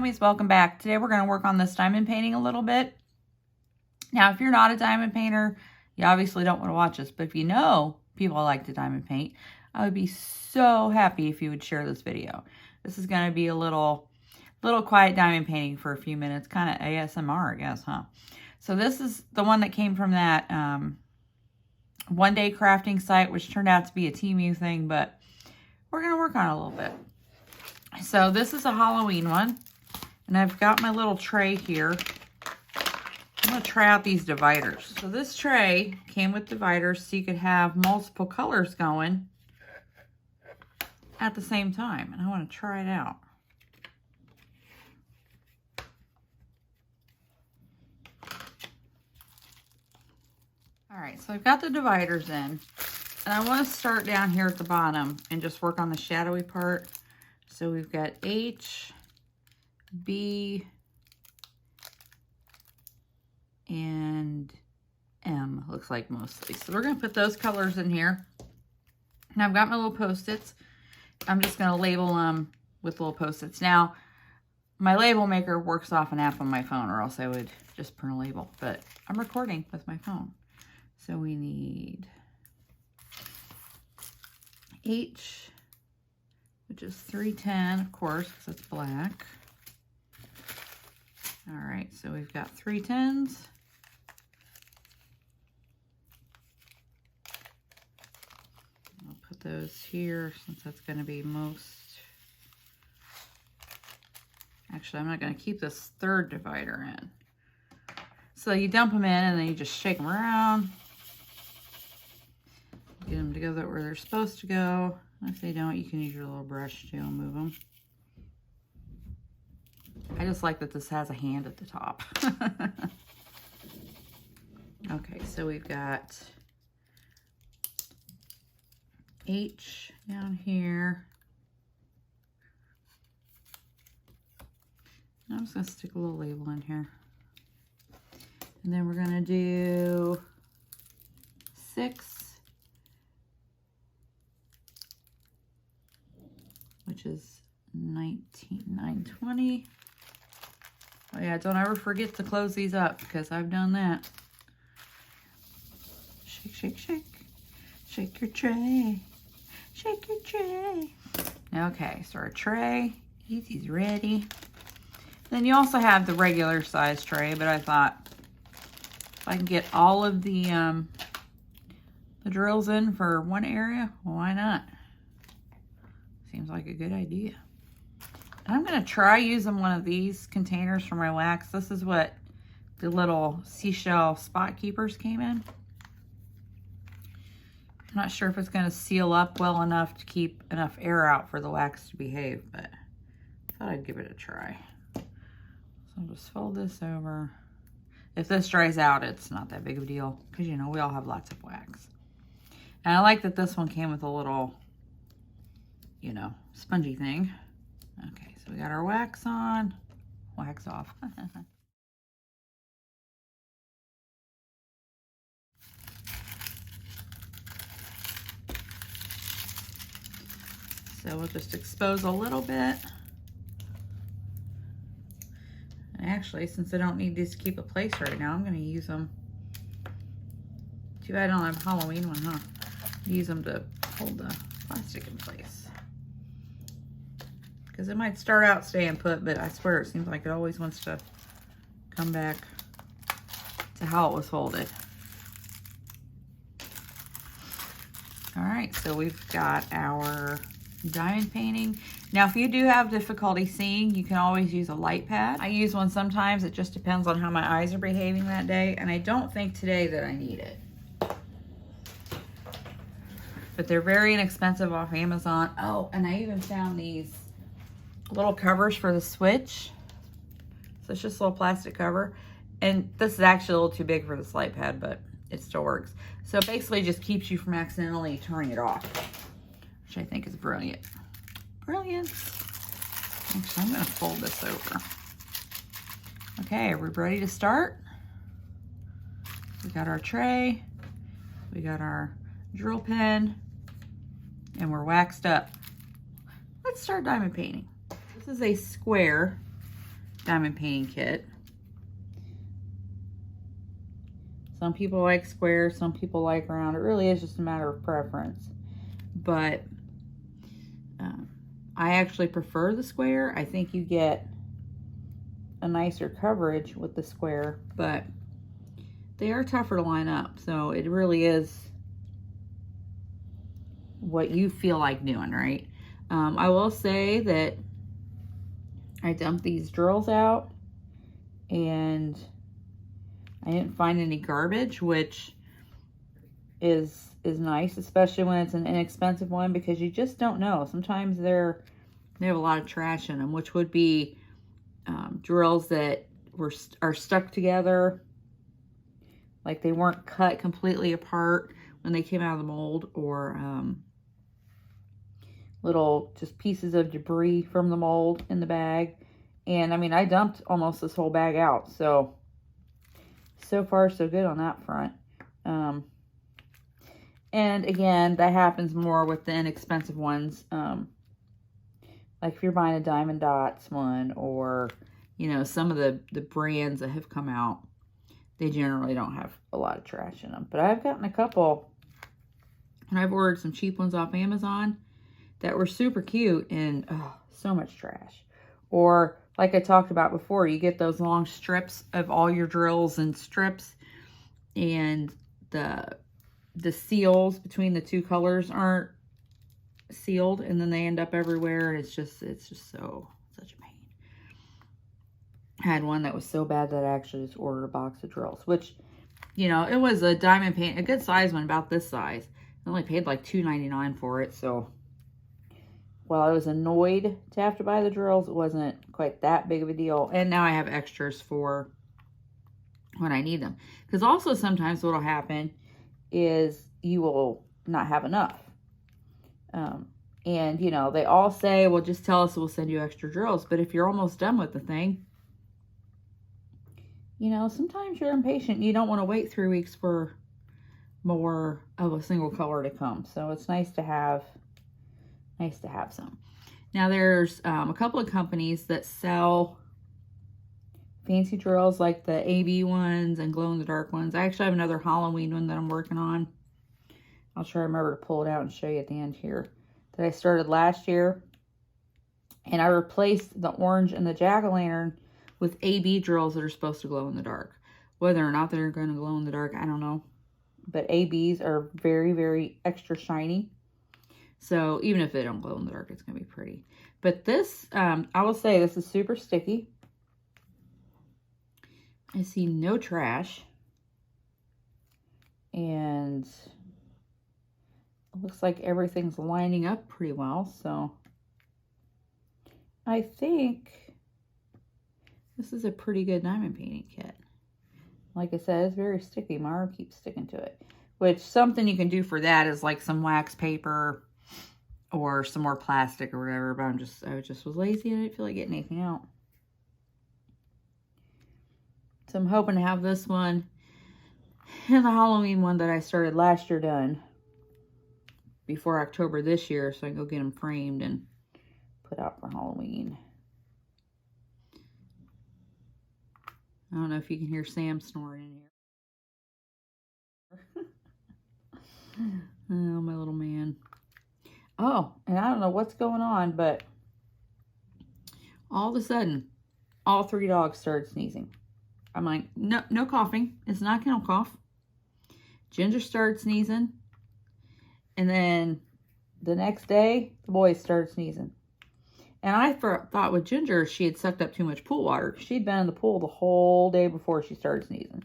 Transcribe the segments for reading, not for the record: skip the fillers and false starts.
homies, welcome back. Today we're going to work on this diamond painting a little bit. Now, if you're not a diamond painter, you obviously don't want to watch this, but if you know people like to diamond paint, I would be so happy if you would share this video. This is going to be a little quiet diamond painting for a few minutes, kind of ASMR, I guess, huh? So this is the one that came from that one-day crafting site, which turned out to be a Temu thing, but we're going to work on it a little bit. So this is a Halloween one, and I've got my little tray here. I'm going to try out these dividers. So this tray came with dividers so you could have multiple colors going at the same time, and I want to try it out. All right, so I've got the dividers in, and I want to start down here at the bottom and just work on the shadowy part. So we've got H, B, and M, looks like mostly. So we're going to put those colors in here. Now I've got my little Post-its. I'm just going to label them with little Post-its. Now, my label maker works off an app on my phone, or else I would just print a label. But I'm recording with my phone. So we need H, which is 310, of course, because it's black. All right, so we've got 310s. I'll put those here since that's going to be most. Actually, I'm not going to keep this third divider in. So you dump them in and then you just shake them around. Get them together where they're supposed to go. If they don't, you can use your little brush too and move them. I just like that this has a hand at the top. Okay, so we've got H down here. I'm just going to stick a little label in here. And then we're going to do 6. Which is 920. Oh yeah, don't ever forget to close these up because I've done that. Shake, shake, shake. Shake your tray. Shake your tray. Okay, so our tray, easy's ready. Then you also have the regular size tray, but I thought if I can get all of the drills in for one area, well, why not? Seems like a good idea. I'm going to try using one of these containers for my wax. This is what the little seashell spot keepers came in. I'm not sure if it's going to seal up well enough to keep enough air out for the wax to behave, but I thought I'd give it a try. So I'll just fold this over. If this dries out, it's not that big of a deal because, you know, we all have lots of wax. And I like that this one came with a little, you know, spongy thing. Okay, so we got our wax on, wax off. So we'll just expose a little bit. And actually, since I don't need these to keep a place right now, I'm going to use them. Too bad I don't have a Halloween one, huh? Use them to hold the plastic in place. Because it might start out staying put, but I swear it seems like it always wants to come back to how it was folded. All right, so we've got our diamond painting. Now, if you do have difficulty seeing, you can always use a light pad. I use one sometimes. It just depends on how my eyes are behaving that day, and I don't think today that I need it. But they're very inexpensive off Amazon. Oh, and I even found these little covers for the switch. So it's just a little plastic cover. And this is actually a little too big for this light pad, but it still works. So it basically just keeps you from accidentally turning it off, which I think is brilliant. Brilliant. Actually, I'm gonna fold this over. Okay, are we ready to start? We got our tray, we got our drill pen, and we're waxed up. Let's start diamond painting. This is a square diamond painting kit. Some people like square, some people like round. It really is just a matter of preference. But I actually prefer the square. I think you get a nicer coverage with the square, but they are tougher to line up. So it really is what you feel like doing, right? I will say that I dumped these drills out and I didn't find any garbage, which is nice, especially when it's an inexpensive one, because you just don't know. Sometimes they have a lot of trash in them, which would be drills that are stuck together, like they weren't cut completely apart when they came out of the mold, or little just pieces of debris from the mold in the bag. And I mean, I dumped almost this whole bag out, so far so good on that front. And again, that happens more with the inexpensive ones. Like if you're buying a Diamond Dots one, or, you know, some of the brands that have come out, they generally don't have a lot of trash in them. But I've gotten a couple, and I've ordered some cheap ones off Amazon that were super cute, and oh, so much trash. Or like I talked about before, you get those long strips of all your drills and strips, and the seals between the two colors aren't sealed, and then they end up everywhere, and it's just such a pain. I had one that was so bad that I actually just ordered a box of drills, which, you know, it was a diamond paint, a good size one, about this size. I only paid like $2.99 for it, so while I was annoyed to have to buy the drills, it wasn't quite that big of a deal. And now I have extras for when I need them. Because also sometimes what will happen is you will not have enough. And, you know, they all say, well, just tell us, we'll send you extra drills. But if you're almost done with the thing, you know, sometimes you're impatient. You don't want to wait 3 weeks for more of a single color to come. So it's nice to have some. Now there's a couple of companies that sell fancy drills, like the AB ones and glow-in-the-dark ones. I actually have another Halloween one that I'm working on. I'll try to remember to pull it out and show you at the end here, that I started last year. And I replaced the orange and the jack-o'-lantern with AB drills that are supposed to glow in the dark. Whether or not they're going to glow in the dark, I don't know. But ABs are very, very extra shiny. So even if they don't glow in the dark, it's going to be pretty. But this, I will say, this is super sticky. I see no trash. And it looks like everything's lining up pretty well. So I think this is a pretty good diamond painting kit. Like I said, it's very sticky. Mara keeps sticking to it. Which, something you can do for that is like some wax paper or some more plastic or whatever. But I just was lazy and I didn't feel like getting anything out. So I'm hoping to have this one and the Halloween one that I started last year done before October this year, so I can go get them framed and put out for Halloween. I don't know if you can hear Sam snoring in here. Oh, my little man. Oh, and I don't know what's going on, but all of a sudden, all 3 dogs started sneezing. I'm like, no coughing. It's not kennel cough. Ginger started sneezing. And then the next day, the boys started sneezing. And I thought with Ginger, she had sucked up too much pool water. She'd been in the pool the whole day before she started sneezing.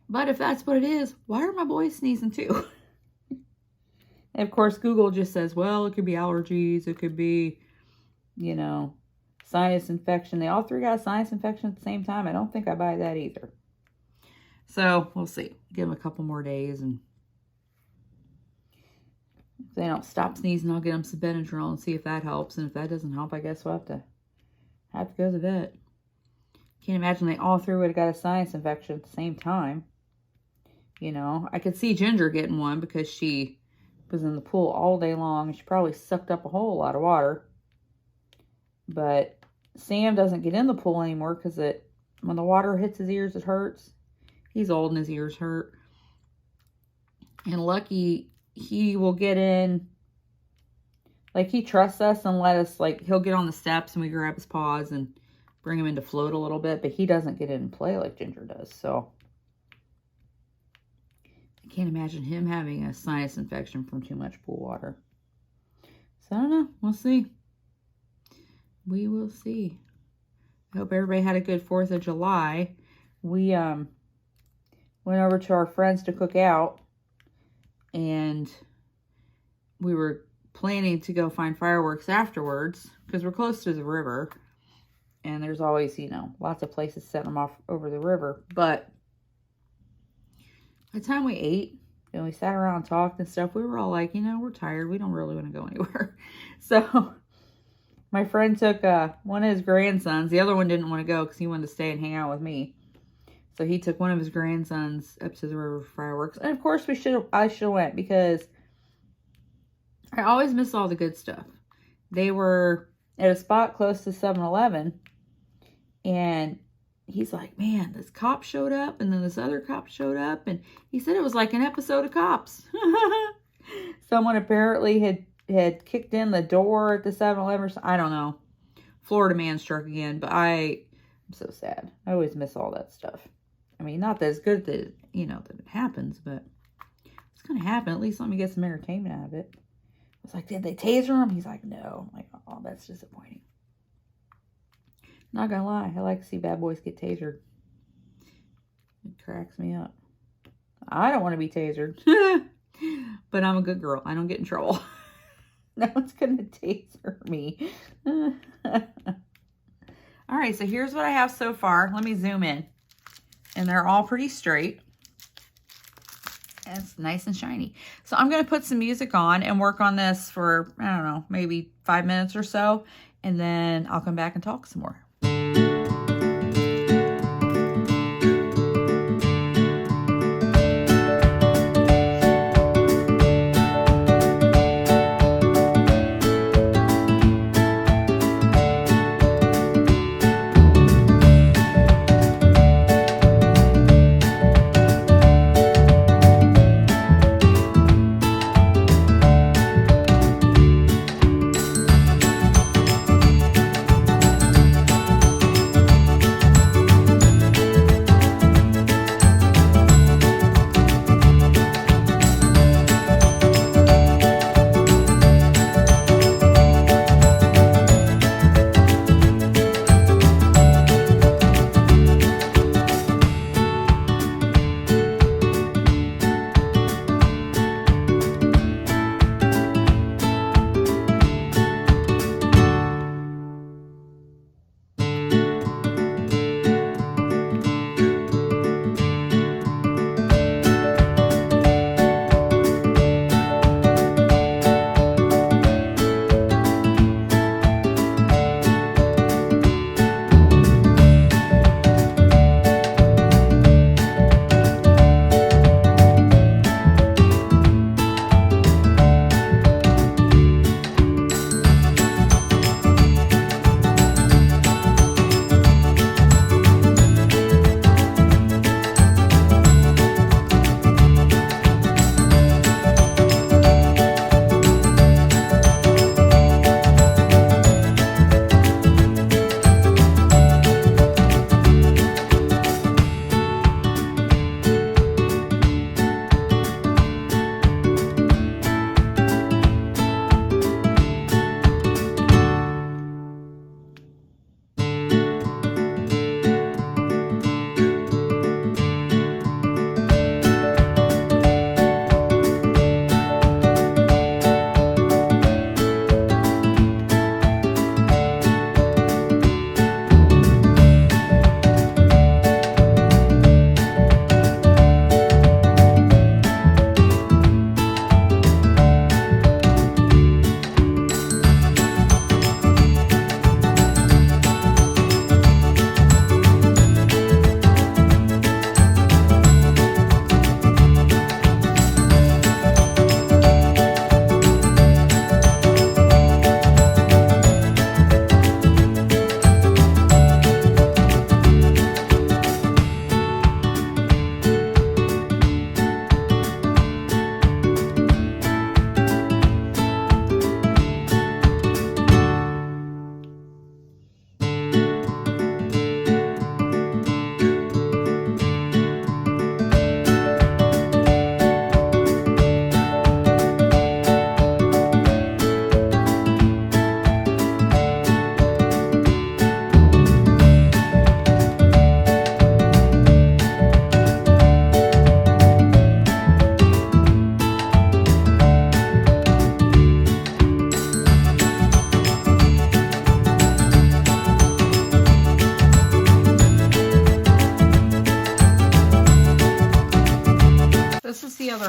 But if that's what it is, why are my boys sneezing too? And of course, Google just says, well, it could be allergies. It could be, you know, sinus infection. They all 3 got a sinus infection at the same time. I don't think I buy that either. So we'll see. Give them a couple more days, and if they don't stop sneezing, I'll get them some Benadryl and see if that helps. And if that doesn't help, I guess we'll have to go to the vet. Can't imagine they all 3 would have got a sinus infection at the same time. You know, I could see Ginger getting one because she was in the pool all day long. She probably sucked up a whole lot of water. But Sam doesn't get in the pool anymore because when the water hits his ears, it hurts. He's old and his ears hurt. And Lucky, he will get in, like he trusts us and let us, like he'll get on the steps and we grab his paws and bring him in to float a little bit, but he doesn't get in and play like Ginger does. So I can't imagine him having a sinus infection from too much pool water. So I don't know. We'll see. We will see. I hope everybody had a good 4th of July. We went over to our friends to cook out. And we were planning to go find fireworks afterwards because we're close to the river. And there's always, you know, lots of places setting them off over the river. But by the time we ate and we sat around and talked and stuff, we were all like, you know, we're tired. We don't really want to go anywhere. So my friend took one of his grandsons. The other one didn't want to go because he wanted to stay and hang out with me. So he took one of his grandsons up to the river for fireworks. And of course I should have went because I always miss all the good stuff. They were at a spot close to 7-Eleven. And he's like, man, this cop showed up. And then this other cop showed up. And he said it was like an episode of Cops. Someone apparently had kicked in the door at the 7-Eleven. I don't know. Florida man struck again. But I'm so sad. I always miss all that stuff. I mean, not that it's good that, you know, that it happens, but it's going to happen. At least let me get some entertainment out of it. I was like, did they taser him? He's like, no. I'm like, oh, that's disappointing. Not going to lie. I like to see bad boys get tasered. It cracks me up. I don't want to be tasered. But I'm a good girl. I don't get in trouble. No one's going to taser me. All right, so here's what I have so far. Let me zoom in. And they're all pretty straight. And it's nice and shiny. So I'm going to put some music on and work on this for, I don't know, maybe 5 minutes or so. And then I'll come back and talk some more.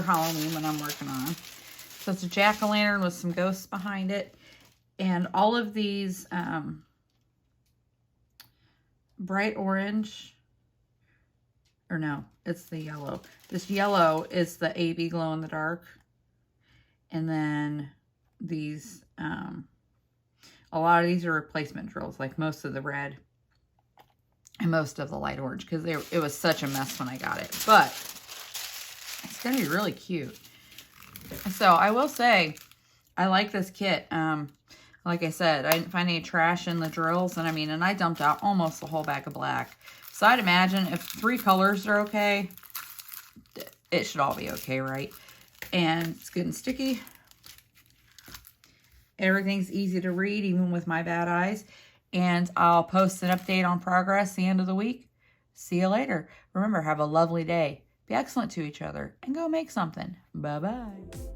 Halloween when I'm working on them. So it's a jack-o'-lantern with some ghosts behind it. And all of these bright orange, or no, it's the yellow. This yellow is the AB glow in the dark. And then these, a lot of these are replacement drills, like most of the red and most of the light orange, because it was such a mess when I got it. But it's going to be really cute. So I will say, I like this kit. Like I said, I didn't find any trash in the drills. And I dumped out almost the whole bag of black. So I'd imagine if 3 colors are okay, it should all be okay, right? And it's good and sticky. Everything's easy to read, even with my bad eyes. And I'll post an update on progress the end of the week. See you later. Remember, have a lovely day. Be excellent to each other and go make something. Bye-bye.